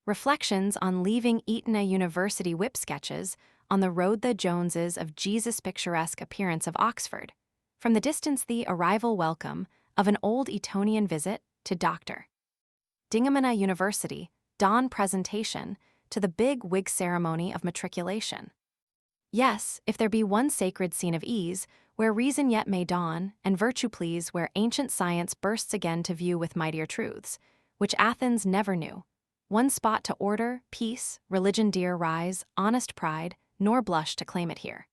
Reflections on Leaving Eton University Whip Sketches on the Road the Joneses of Jesus' Picturesque Appearance of Oxford. From the distance the arrival welcome of an old Etonian visit to Dr. Dinghamana University, dawn presentation to the big wig ceremony of matriculation. Yes, if there be one sacred scene of ease, where reason yet may dawn, and virtue please, where ancient science bursts again to view with mightier truths, which Athens never knew, one spot to order, peace, religion dear rise, honest pride, nor blush to claim it here.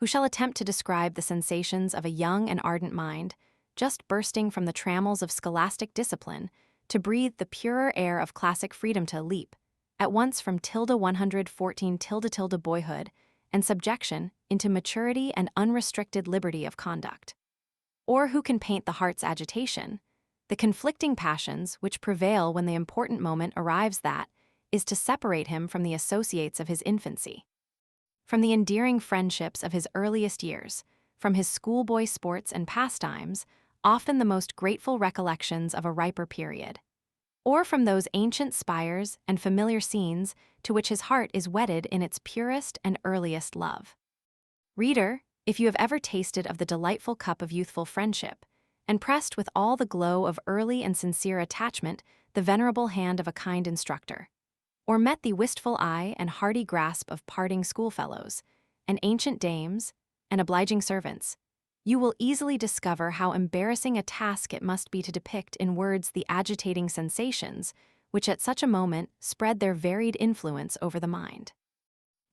Who shall attempt to describe the sensations of a young and ardent mind, just bursting from the trammels of scholastic discipline, to breathe the purer air of classic freedom to leap, at once from 114 boyhood, and subjection into maturity and unrestricted liberty of conduct? Or who can paint the heart's agitation, the conflicting passions which prevail when the important moment arrives that is to separate him from the associates of his infancy, from the endearing friendships of his earliest years, from his schoolboy sports and pastimes, often the most grateful recollections of a riper period, or from those ancient spires and familiar scenes to which his heart is wedded in its purest and earliest love? Reader, if you have ever tasted of the delightful cup of youthful friendship, and pressed with all the glow of early and sincere attachment the venerable hand of a kind instructor, or met the wistful eye and hearty grasp of parting schoolfellows, and ancient dames, and obliging servants, you will easily discover how embarrassing a task it must be to depict in words the agitating sensations which at such a moment spread their varied influence over the mind.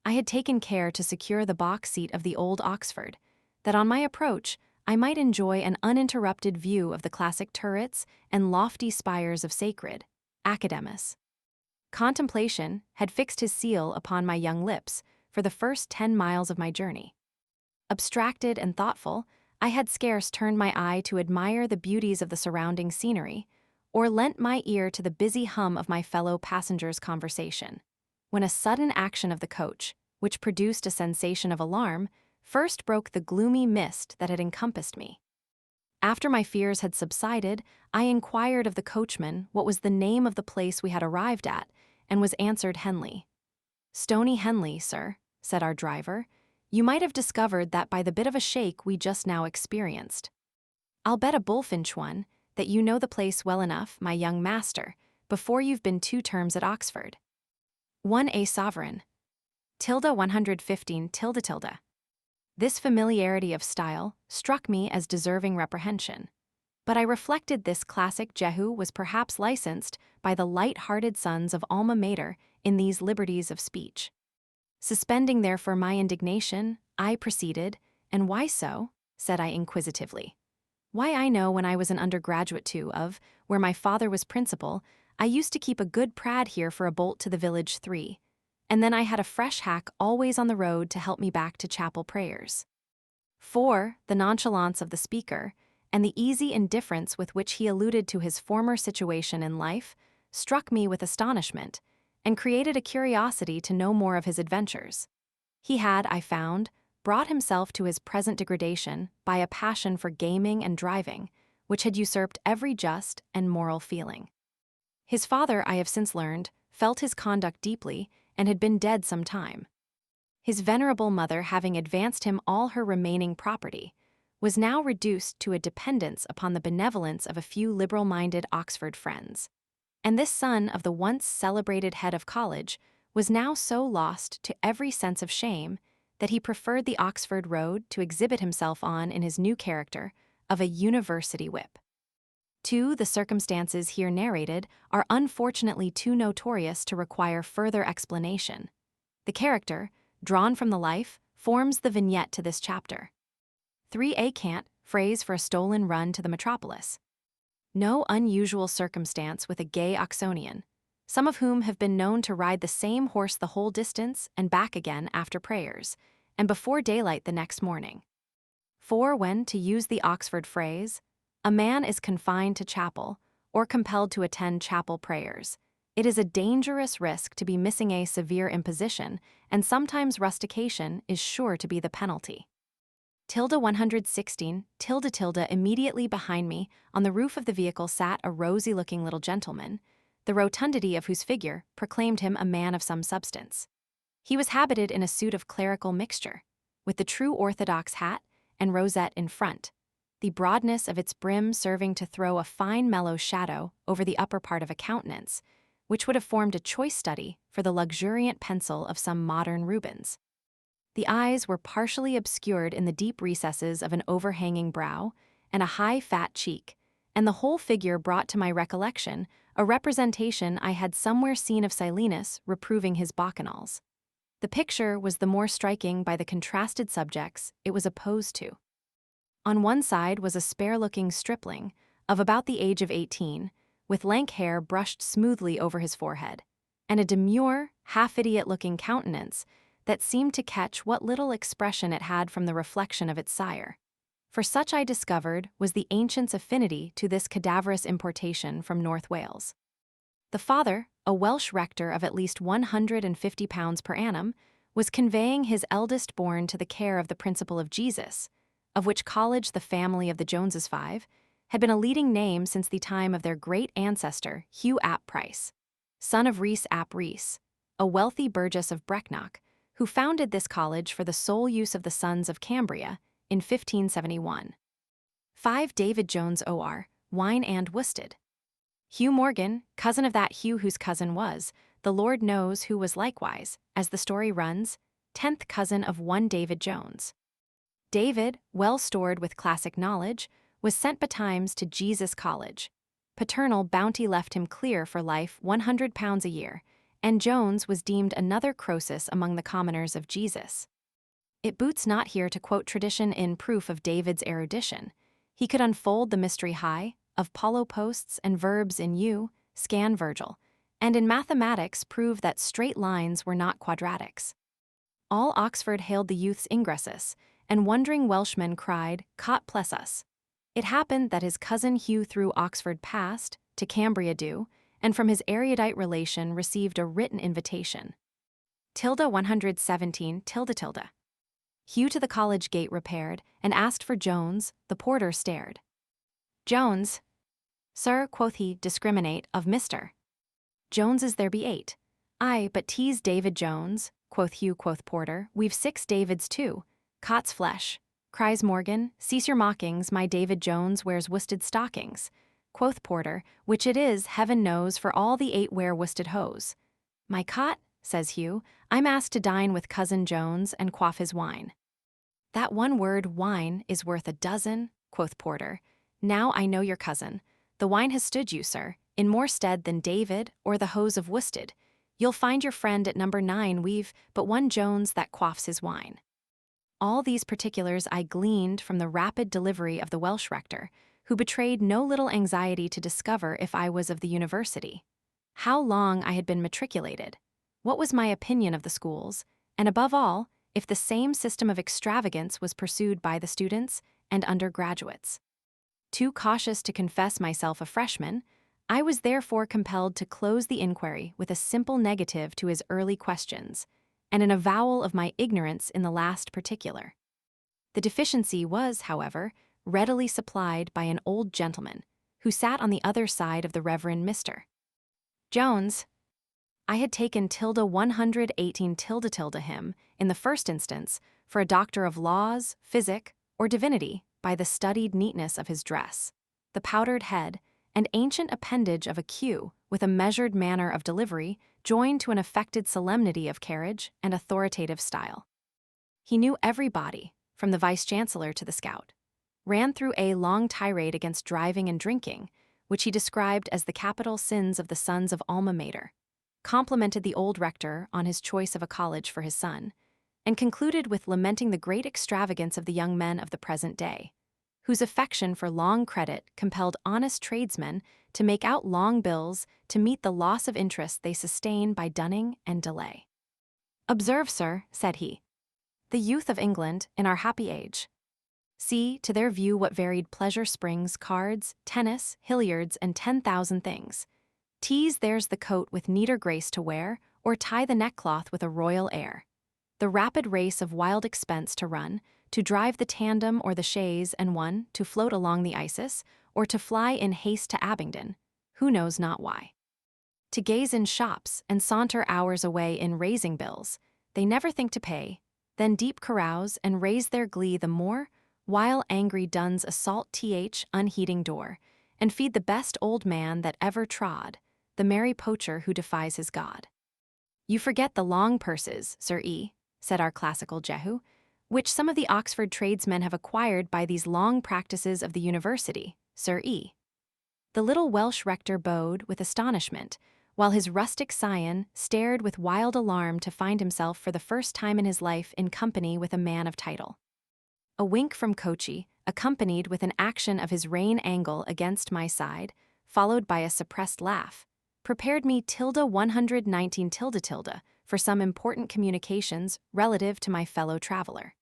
I had taken care to secure the box seat of the old Oxford, that on my approach I might enjoy an uninterrupted view of the classic turrets and lofty spires of sacred Academus. Contemplation had fixed his seal upon my young lips for the first 10 miles of my journey. Abstracted and thoughtful, I had scarce turned my eye to admire the beauties of the surrounding scenery, or lent my ear to the busy hum of my fellow passengers' conversation, when a sudden action of the coach, which produced a sensation of alarm, first broke the gloomy mist that had encompassed me. After my fears had subsided, I inquired of the coachman what was the name of the place we had arrived at, and was answered Henley. "Stony Henley, sir," said our driver. "You might have discovered that by the bit of a shake we just now experienced. I'll bet a bullfinch one that you know the place well enough, my young master, before you've been 2 terms at Oxford." 1 sovereign. 115. This familiarity of style struck me as deserving reprehension, but I reflected this classic Jehu was perhaps licensed by the light-hearted sons of Alma Mater in these liberties of speech. Suspending therefore my indignation, I proceeded, "And why so?" said I inquisitively. "Why, I know when I was an undergraduate too of, where my father was principal, I used to keep a good prad here for a bolt to the village 3. And then I had a fresh hack always on the road to help me back to chapel prayers." 4. The nonchalance of the speaker, and the easy indifference with which he alluded to his former situation in life, struck me with astonishment, and created a curiosity to know more of his adventures. He had, I found, brought himself to his present degradation by a passion for gaming and driving, which had usurped every just and moral feeling. His father, I have since learned, felt his conduct deeply, and had been dead some time. His venerable mother, having advanced him all her remaining property, was now reduced to a dependence upon the benevolence of a few liberal-minded Oxford friends. And this son of the once celebrated head of college was now so lost to every sense of shame that he preferred the Oxford road to exhibit himself on in his new character of a university whip. 2. The circumstances here narrated are unfortunately too notorious to require further explanation. The character, drawn from the life, forms the vignette to this chapter. 3. Cant, phrase for a stolen run to the metropolis. No unusual circumstance with a gay Oxonian, some of whom have been known to ride the same horse the whole distance and back again after prayers, and before daylight the next morning. 4. When, to use the Oxford phrase, a man is confined to chapel, or compelled to attend chapel prayers, it is a dangerous risk to be missing a severe imposition, and sometimes rustication is sure to be the penalty. 116. Immediately behind me, on the roof of the vehicle sat a rosy-looking little gentleman, the rotundity of whose figure proclaimed him a man of some substance. He was habited in a suit of clerical mixture, with the true orthodox hat and rosette in front, the broadness of its brim serving to throw a fine mellow shadow over the upper part of a countenance, which would have formed a choice study for the luxuriant pencil of some modern Rubens. The eyes were partially obscured in the deep recesses of an overhanging brow and a high fat cheek, and the whole figure brought to my recollection a representation I had somewhere seen of Silenus reproving his bacchanals. The picture was the more striking by the contrasted subjects it was opposed to. On one side was a spare-looking stripling, of about the age of 18, with lank hair brushed smoothly over his forehead, and a demure, half-idiot-looking countenance that seemed to catch what little expression it had from the reflection of its sire. For such I discovered was the ancient's affinity to this cadaverous importation from North Wales. The father, a Welsh rector of at least £150 per annum, was conveying his eldest born to the care of the Principal of Jesus, of which college the family of the Joneses Five had been a leading name since the time of their great ancestor, Hugh ap Price, son of Rhys ap Rhys, a wealthy burgess of Brecknock, who founded this college for the sole use of the sons of Cambria in 1571. 5 David Jones or, Wine and Worsted. Hugh Morgan, cousin of that Hugh whose cousin was, the Lord knows who was likewise, as the story runs, 10th cousin of one David Jones. David, well stored with classic knowledge, was sent betimes to Jesus College. Paternal bounty left him clear for life £100 a year, and Jones was deemed another Croesus among the commoners of Jesus. It boots not here to quote tradition in proof of David's erudition. He could unfold the mystery high, of Paulo posts and verbs in scan Virgil, and in mathematics prove that straight lines were not quadratics. All Oxford hailed the youth's ingressus, and wondering Welshmen cried, "Cot bless us." It happened that his cousin Hugh through Oxford passed, to Cambria due, and from his erudite relation received a written invitation. 117 . Hugh to the college gate repaired, and asked for Jones. The porter stared. "Jones, sir," quoth he, "discriminate of Mr. Joneses there be 8. Aye, but tease David Jones," quoth Hugh, quoth porter, "we've 6 Davids too. Cot's flesh." Cries Morgan, "Cease your mockings, my David Jones wears worsted stockings." Quoth porter, "Which it is, heaven knows, for all the 8 wear worsted hose." "My cot," says Hugh, "I'm asked to dine with cousin Jones and quaff his wine." "That one word, wine, is worth a dozen," quoth porter. "Now I know your cousin. The wine has stood you, sir, in more stead than David or the hose of worsted. You'll find your friend at number 9, we've but one Jones that quaffs his wine." All these particulars I gleaned from the rapid delivery of the Welsh rector, who betrayed no little anxiety to discover if I was of the university, how long I had been matriculated, what was my opinion of the schools, and above all, if the same system of extravagance was pursued by the students and undergraduates. Too cautious to confess myself a freshman, I was therefore compelled to close the inquiry with a simple negative to his early questions, and an avowal of my ignorance in the last particular. The deficiency was, however, readily supplied by an old gentleman, who sat on the other side of the Reverend Mr. Jones. I had taken 118 him, in the first instance, for a doctor of laws, physic, or divinity, by the studied neatness of his dress, the powdered head, and ancient appendage of a queue, with a measured manner of delivery, joined to an affected solemnity of carriage and authoritative style. He knew everybody, from the vice-chancellor to the scout, ran through a long tirade against driving and drinking, which he described as the capital sins of the sons of Alma Mater, complimented the old rector on his choice of a college for his son, and concluded with lamenting the great extravagance of the young men of the present day, whose affection for long credit compelled honest tradesmen to make out long bills to meet the loss of interest they sustain by dunning and delay. "Observe, sir," said he, "the youth of England in our happy age. See, to their view what varied pleasure springs, cards, tennis, hilliards, and 10,000 things. Tease theirs the coat with neater grace to wear, or tie the neckcloth with a royal air. The rapid race of wild expense to run, to drive the tandem or the chaise and one, to float along the Isis, or to fly in haste to Abingdon, who knows not why. To gaze in shops and saunter hours away in raising bills, they never think to pay, then deep carouse and raise their glee the more, while angry duns assault unheeding door, and feed the best old man that ever trod, the merry poacher who defies his God. You forget the long purses, Sir E., said our classical Jehu, which some of the Oxford tradesmen have acquired by these long practices of the university, Sir E. The little Welsh rector bowed with astonishment, while his rustic scion stared with wild alarm to find himself for the first time in his life in company with a man of title. A wink from Coachy, accompanied with an action of his rein angle against my side, followed by a suppressed laugh, prepared me 119 for some important communications relative to my fellow traveler.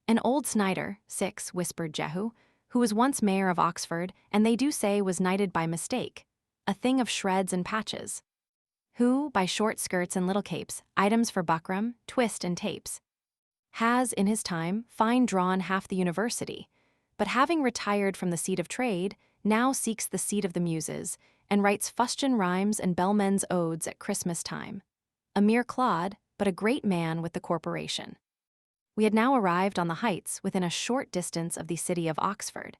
An old Snyder, 6, whispered Jehu, who was once mayor of Oxford and they do say was knighted by mistake, a thing of shreds and patches, who, by short skirts and little capes, items for buckram, twist and tapes, has, in his time, fine drawn half the university, but having retired from the seat of trade, now seeks the seat of the muses, and writes fustian rhymes and bellmen's odes at Christmas time. A mere clod, but a great man with the corporation. We had now arrived on the heights within a short distance of the city of Oxford,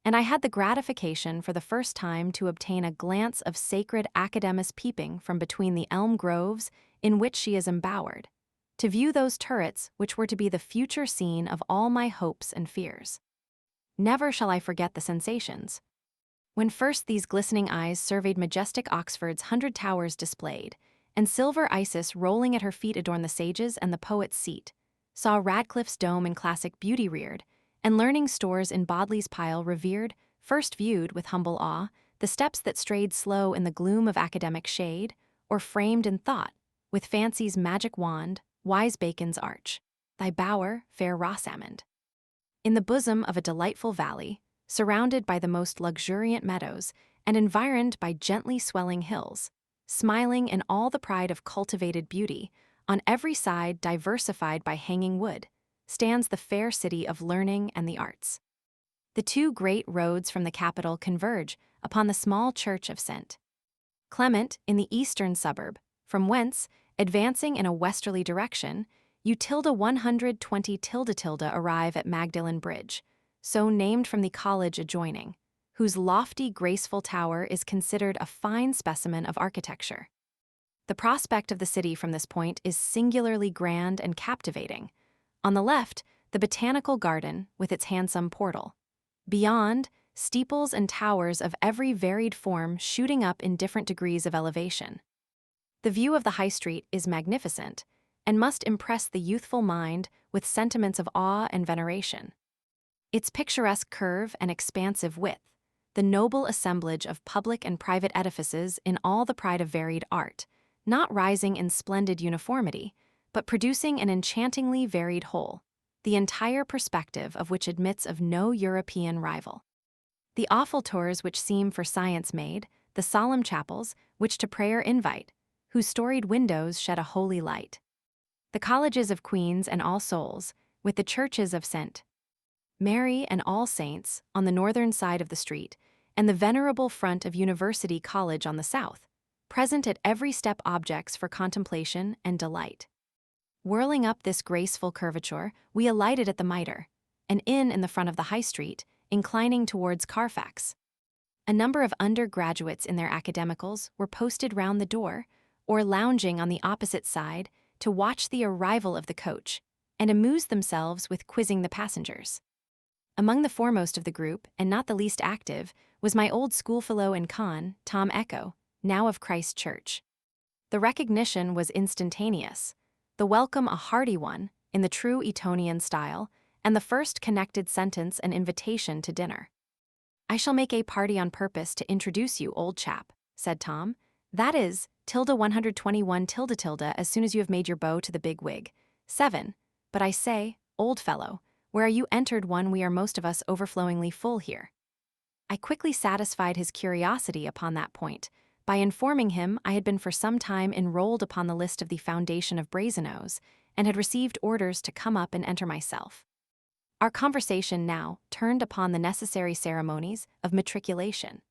and I had the gratification for the first time to obtain a glance of sacred Academus peeping from between the elm groves in which she is embowered, to view those turrets which were to be the future scene of all my hopes and fears. Never shall I forget the sensations. When first these glistening eyes surveyed majestic Oxford's 100 towers displayed, and silver Isis rolling at her feet adorn the sage's and the poet's seat, saw Radcliffe's dome in classic beauty reared, and learning stores in Bodley's pile revered, first viewed with humble awe, the steps that strayed slow in the gloom of academic shade, or framed in thought, with fancy's magic wand, wise Bacon's arch, thy bower, fair Rossamond. In the bosom of a delightful valley, surrounded by the most luxuriant meadows, and environed by gently swelling hills, smiling in all the pride of cultivated beauty, on every side diversified by hanging wood, stands the fair city of learning and the arts. The two great roads from the capital converge upon the small church of St. Clement in the eastern suburb, from whence, advancing in a westerly direction, you 120 arrive at Magdalen Bridge, so named from the college adjoining, whose lofty, graceful tower is considered a fine specimen of architecture. The prospect of the city from this point is singularly grand and captivating. On the left, the botanical garden with its handsome portal. Beyond, steeples and towers of every varied form shooting up in different degrees of elevation. The view of the High Street is magnificent, and must impress the youthful mind with sentiments of awe and veneration. Its picturesque curve and expansive width, the noble assemblage of public and private edifices in all the pride of varied art, not rising in splendid uniformity, but producing an enchantingly varied whole, the entire perspective of which admits of no European rival. The awful tours which seem for science made, the solemn chapels, which to prayer invite, whose storied windows shed a holy light. The colleges of Queens and All Souls, with the churches of St. Mary and All Saints on the northern side of the street, and the venerable front of University College on the south, present at every step objects for contemplation and delight. Whirling up this graceful curvature, we alighted at the Mitre, an inn in the front of the High Street, inclining towards Carfax. A number of undergraduates in their academicals were posted round the door, or lounging on the opposite side, to watch the arrival of the coach, and amuse themselves with quizzing the passengers. Among the foremost of the group, and not the least active, was my old schoolfellow and con, Tom Echo, now of Christ Church. The recognition was instantaneous, the welcome a hearty one, in the true Etonian style, and the first connected sentence an invitation to dinner. "I shall make a party on purpose to introduce you, old chap," said Tom. "That is, 121 as soon as you have made your bow to the big wig. 7. But I say, old fellow, where are you entered one we are most of us overflowingly full here?" I quickly satisfied his curiosity upon that point, by informing him I had been for some time enrolled upon the list of the Foundation of Brasenose, and had received orders to come up and enter myself. Our conversation now turned upon the necessary ceremonies of matriculation.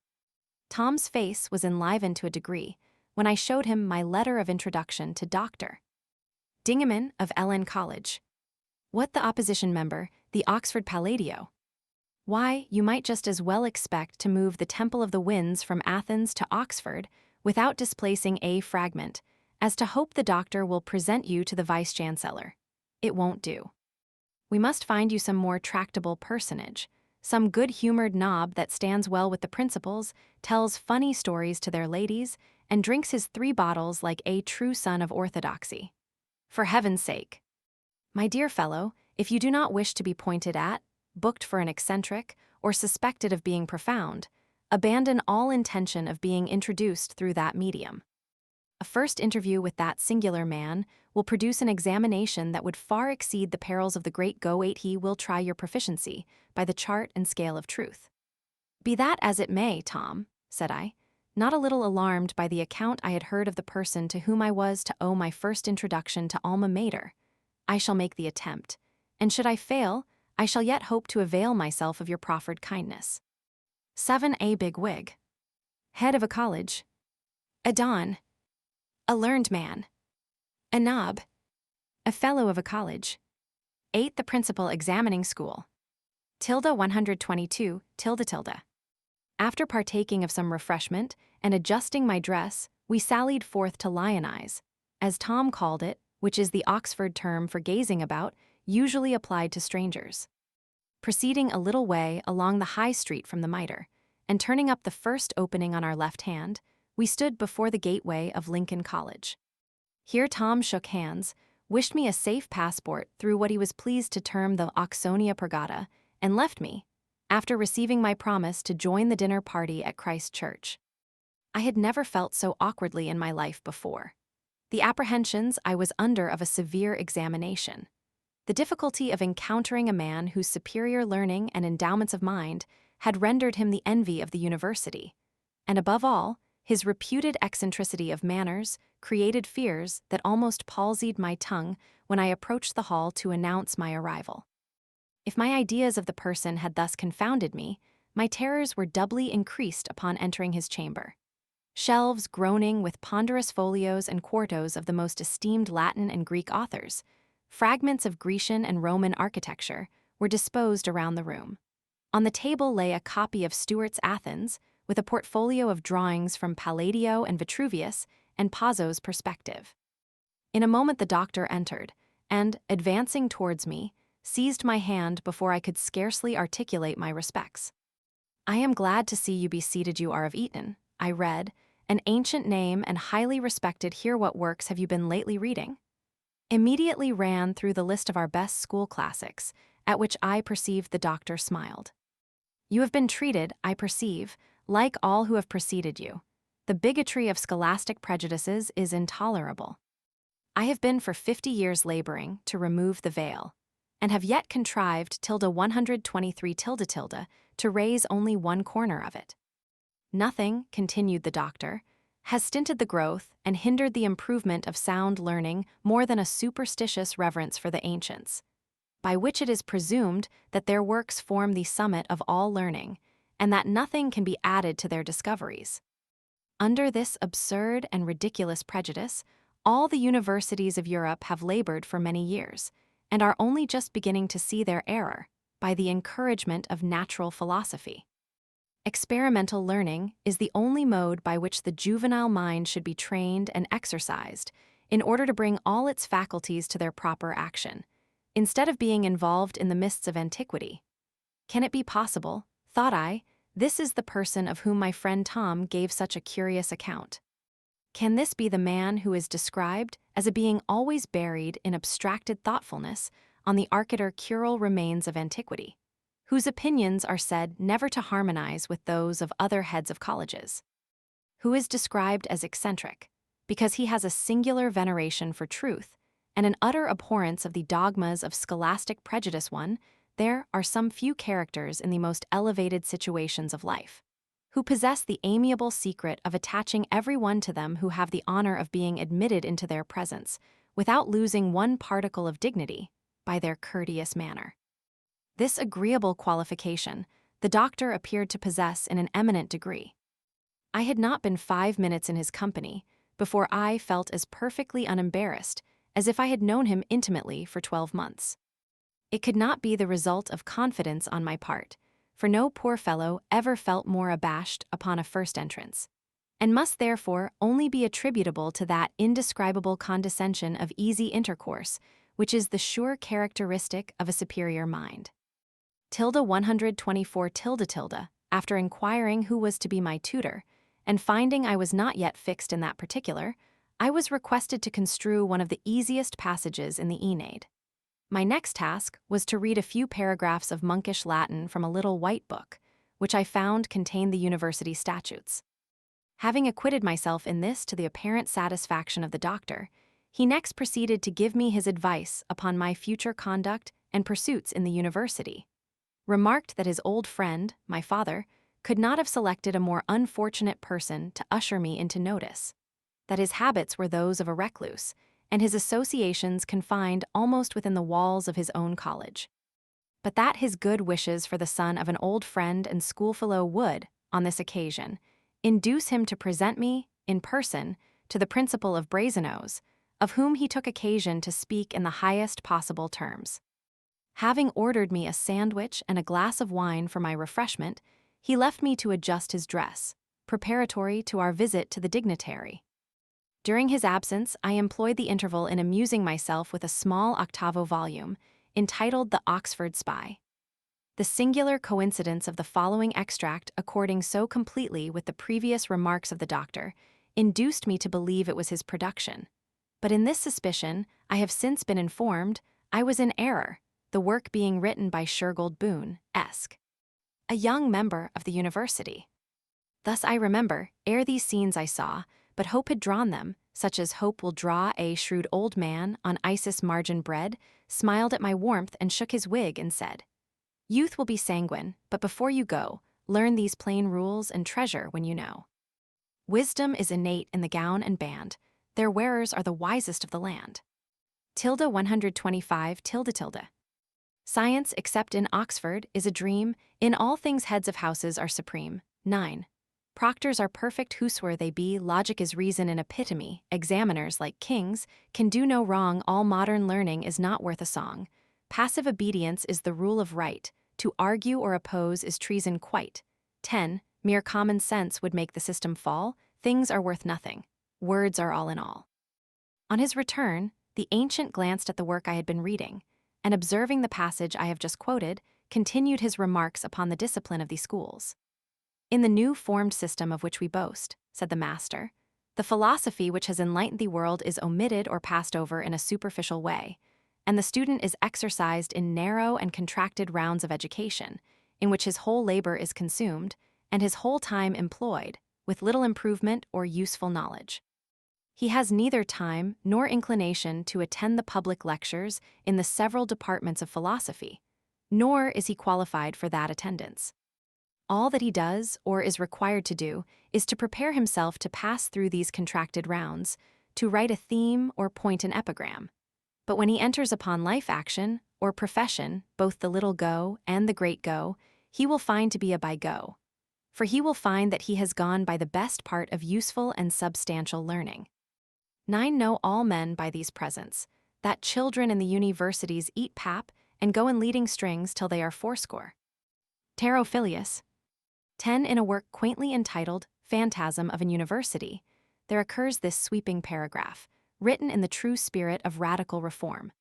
Tom's face was enlivened to a degree, when I showed him my letter of introduction to Dr. Dingaman of Ellen College. What the opposition member, the Oxford Palladio? Why, you might just as well expect to move the Temple of the Winds from Athens to Oxford without displacing a fragment, as to hope the doctor will present you to the vice-chancellor. It won't do. We must find you some more tractable personage, some good-humored knob that stands well with the principals, tells funny stories to their ladies, and drinks his 3 bottles like a true son of orthodoxy. For heaven's sake. My dear fellow, if you do not wish to be pointed at, booked for an eccentric, or suspected of being profound, abandon all intention of being introduced through that medium. A first interview with that singular man will produce an examination that would far exceed the perils of the great go-8. He will try your proficiency by the chart and scale of truth. Be that as it may, Tom, said I, not a little alarmed by the account I had heard of the person to whom I was to owe my first introduction to Alma Mater. I shall make the attempt, and should I fail, I shall yet hope to avail myself of your proffered kindness. 7. A big wig. Head of a college. A don. A learned man. A knob. A fellow of a college. 8. The principal examining school. 122. After partaking of some refreshment and adjusting my dress, we sallied forth to lionize, as Tom called it, which is the Oxford term for gazing about, usually applied to strangers. Proceeding a little way along the high street from the Mitre, and turning up the first opening on our left hand, we stood before the gateway of Lincoln College. Here Tom shook hands, wished me a safe passport through what he was pleased to term the Oxonia Purgata, and left me, after receiving my promise to join the dinner party at Christ Church. I had never felt so awkwardly in my life before. The apprehensions I was under of a severe examination, the difficulty of encountering a man whose superior learning and endowments of mind had rendered him the envy of the university, and above all, his reputed eccentricity of manners created fears that almost palsied my tongue when I approached the hall to announce my arrival. If my ideas of the person had thus confounded me, my terrors were doubly increased upon entering his chamber. Shelves groaning with ponderous folios and quartos of the most esteemed Latin and Greek authors, fragments of Grecian and Roman architecture, were disposed around the room. On the table lay a copy of Stuart's Athens, with a portfolio of drawings from Palladio and Vitruvius and Pazzo's perspective. In a moment the doctor entered, and, advancing towards me, seized my hand before I could scarcely articulate my respects. I am glad to see you be seated. You are of Eton, I read, an ancient name and highly respected. Here, what works have you been lately reading? Immediately ran through the list of our best school classics, at which I perceived the doctor smiled. You have been treated, I perceive, like all who have preceded you. The bigotry of scholastic prejudices is intolerable. I have been for 50 years laboring to remove the veil, and have yet contrived 123 to raise only one corner of it. Nothing, continued the doctor, has stinted the growth and hindered the improvement of sound learning more than a superstitious reverence for the ancients, by which it is presumed that their works form the summit of all learning, and that nothing can be added to their discoveries. Under this absurd and ridiculous prejudice, all the universities of Europe have labored for many years, and are only just beginning to see their error by the encouragement of natural philosophy. Experimental learning is the only mode by which the juvenile mind should be trained and exercised in order to bring all its faculties to their proper action, instead of being involved in the mists of antiquity. Can it be possible, thought I, this is the person of whom my friend Tom gave such a curious account? Can this be the man who is described as a being always buried in abstracted thoughtfulness on the architectural remains of antiquity, whose opinions are said never to harmonize with those of other heads of colleges? Who is described as eccentric, because he has a singular veneration for truth and an utter abhorrence of the dogmas of scholastic prejudice? There are some few characters in the most elevated situations of life, who possess the amiable secret of attaching everyone to them who have the honor of being admitted into their presence, without losing one particle of dignity, by their courteous manner. This agreeable qualification the doctor appeared to possess in an eminent degree. I had not been 5 minutes in his company before I felt as perfectly unembarrassed as if I had known him intimately for 12 months. It could not be the result of confidence on my part, for no poor fellow ever felt more abashed upon a first entrance, and must therefore only be attributable to that indescribable condescension of easy intercourse, which is the sure characteristic of a superior mind. 124 after inquiring who was to be my tutor, and finding I was not yet fixed in that particular, I was requested to construe one of the easiest passages in the Aeneid. My next task was to read a few paragraphs of monkish Latin from a little white book, which I found contained the university statutes. Having acquitted myself in this to the apparent satisfaction of the doctor, he next proceeded to give me his advice upon my future conduct and pursuits in the university. Remarked that his old friend, my father, could not have selected a more unfortunate person to usher me into notice, that his habits were those of a recluse, and his associations confined almost within the walls of his own college, but that his good wishes for the son of an old friend and schoolfellow would, on this occasion, induce him to present me, in person, to the principal of Brasenose, of whom he took occasion to speak in the highest possible terms. Having ordered me a sandwich and a glass of wine for my refreshment, he left me to adjust his dress, preparatory to our visit to the dignitary. During his absence, I employed the interval in amusing myself with a small octavo volume, entitled The Oxford Spy. The singular coincidence of the following extract according so completely with the previous remarks of the doctor induced me to believe it was his production. But in this suspicion, I have since been informed, I was in error, the work being written by Shergold Boone, Esq., a young member of the university. Thus I remember, ere these scenes I saw, but hope had drawn them, such as hope will draw a shrewd old man on Isis margin bred, smiled at my warmth and shook his wig and said, "Youth will be sanguine, but before you go, learn these plain rules and treasure when you know. Wisdom is innate in the gown and band, their wearers are the wisest of the land." 125 Science, except in Oxford, is a dream, in all things heads of houses are supreme. 9. Proctors are perfect whosoe'er they be, logic is reason in epitome, examiners, like kings, can do no wrong, all modern learning is not worth a song. Passive obedience is the rule of right, to argue or oppose is treason quite. 10. Mere common sense would make the system fall, things are worth nothing, words are all in all. On his return, the ancient glanced at the work I had been reading, and observing the passage I have just quoted, continued his remarks upon the discipline of these schools. "In the new formed system of which we boast," said the master, "the philosophy which has enlightened the world is omitted or passed over in a superficial way, and the student is exercised in narrow and contracted rounds of education, in which his whole labor is consumed, and his whole time employed, with little improvement or useful knowledge. He has neither time nor inclination to attend the public lectures in the several departments of philosophy, nor is he qualified for that attendance. All that he does, or is required to do, is to prepare himself to pass through these contracted rounds, to write a theme or point an epigram. But when he enters upon life action, or profession, both the little go and the great go, he will find to be a by go. For he will find that he has gone by the best part of useful and substantial learning. 9. Know all men by these presents, that children in the universities eat pap and go in leading strings till they are fourscore. Terophilius. 10. In a work quaintly entitled Phantasm of an University, there occurs this sweeping paragraph, written in the true spirit of radical reform.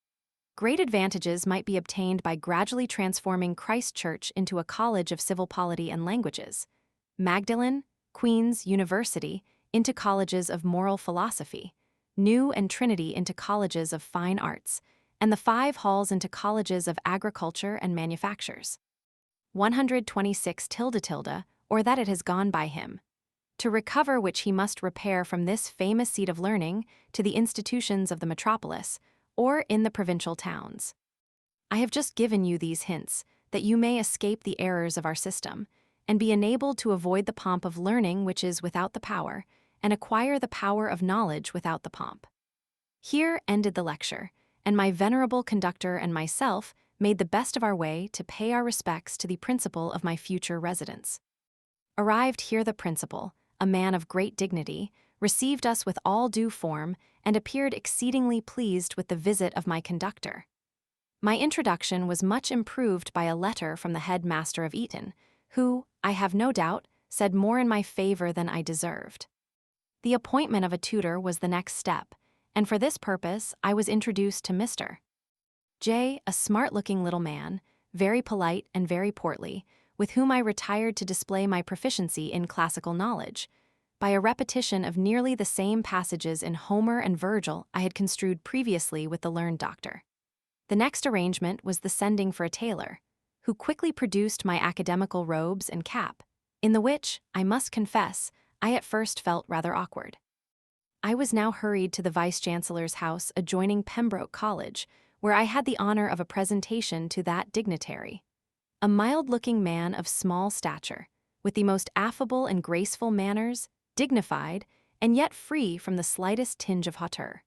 Great advantages might be obtained by gradually transforming Christ Church into a college of civil polity and languages, Magdalen, Queen's University into colleges of moral philosophy, New and Trinity into colleges of fine arts, and the 5 halls into colleges of agriculture and manufactures. 126 or that it has gone by him, to recover which he must repair from this famous seat of learning to the institutions of the metropolis, or in the provincial towns. I have just given you these hints, that you may escape the errors of our system, and be enabled to avoid the pomp of learning which is without the power, and acquire the power of knowledge without the pomp. Here ended the lecture, and my venerable conductor and myself made the best of our way to pay our respects to the principal of my future residence. Arrived here the principal, a man of great dignity, received us with all due form, and appeared exceedingly pleased with the visit of my conductor. My introduction was much improved by a letter from the headmaster of Eton, who, I have no doubt, said more in my favor than I deserved. The appointment of a tutor was the next step, and for this purpose I was introduced to Mr. J, a smart-looking little man, very polite and very portly, with whom I retired to display my proficiency in classical knowledge, by a repetition of nearly the same passages in Homer and Virgil I had construed previously with the learned doctor. The next arrangement was the sending for a tailor, who quickly produced my academical robes and cap, in the which, I must confess, I at first felt rather awkward. I was now hurried to the Vice-Chancellor's house adjoining Pembroke College, where I had the honor of a presentation to that dignitary. A mild-looking man of small stature, with the most affable and graceful manners, dignified, and yet free from the slightest tinge of hauteur.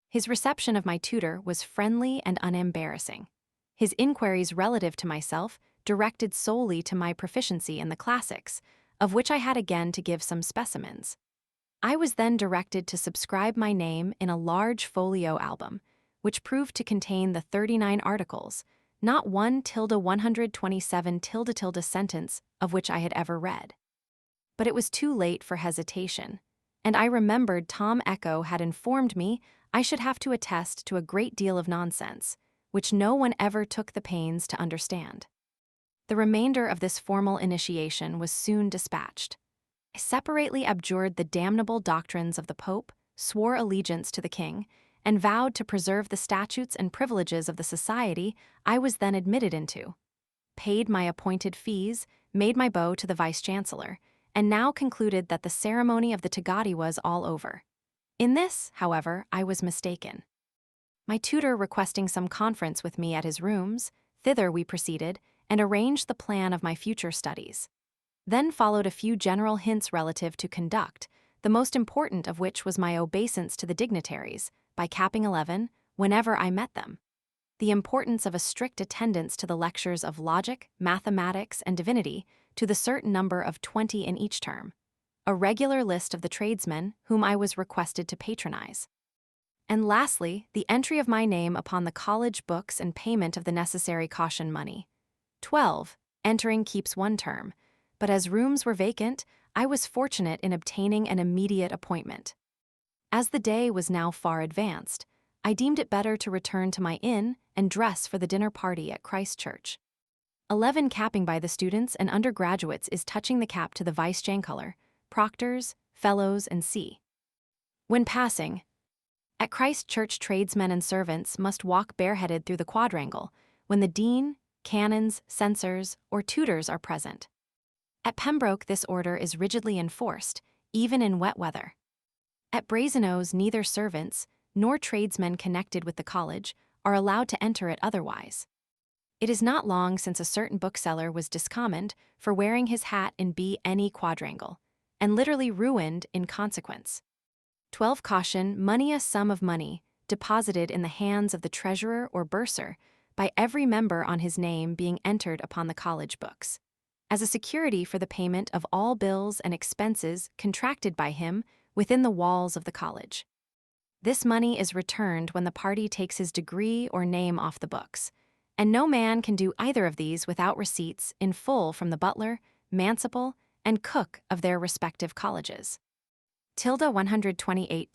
His reception of my tutor was friendly and unembarrassing. His inquiries relative to myself directed solely to my proficiency in the classics, of which I had again to give some specimens. I was then directed to subscribe my name in a large folio album, which proved to contain the 39 articles, not 1 127 sentence of which I had ever read. But it was too late for hesitation, and I remembered Tom Echo had informed me I should have to attest to a great deal of nonsense, which no one ever took the pains to understand. The remainder of this formal initiation was soon dispatched. I separately abjured the damnable doctrines of the Pope, swore allegiance to the King, and vowed to preserve the statutes and privileges of the society I was then admitted into, paid my appointed fees, made my bow to the Vice-Chancellor, and now concluded that the ceremony of the Tagati was all over. In this, however, I was mistaken. My tutor requesting some conference with me at his rooms, thither we proceeded, and arranged the plan of my future studies. Then followed a few general hints relative to conduct, the most important of which was my obeisance to the dignitaries, by capping 11, whenever I met them. The importance of a strict attendance to the lectures of logic, mathematics, and divinity, to the certain number of 20 in each term. A regular list of the tradesmen whom I was requested to patronize. And lastly, the entry of my name upon the college books and payment of the necessary caution money. 12. Entering keeps 1 term, but as rooms were vacant, I was fortunate in obtaining an immediate appointment. As the day was now far advanced, I deemed it better to return to my inn and dress for the dinner party at Christ Church. 11 capping by the students and undergraduates is touching the cap to the vice-chancellor, proctors, fellows, and c. When passing, at Christ Church tradesmen and servants must walk bareheaded through the quadrangle when the dean, canons, censors, or tutors are present. At Pembroke this order is rigidly enforced, even in wet weather. At Brasenose neither servants, nor tradesmen connected with the college, are allowed to enter it otherwise. It is not long since a certain bookseller was discommoned for wearing his hat in any quadrangle, and literally ruined in consequence. 12 caution, money a sum of money, deposited in the hands of the treasurer or bursar, by every member on his name being entered upon the college books, as a security for the payment of all bills and expenses contracted by him within the walls of the college. This money is returned when the party takes his degree or name off the books, and no man can do either of these without receipts in full from the butler, manciple, and cook of their respective colleges. 128.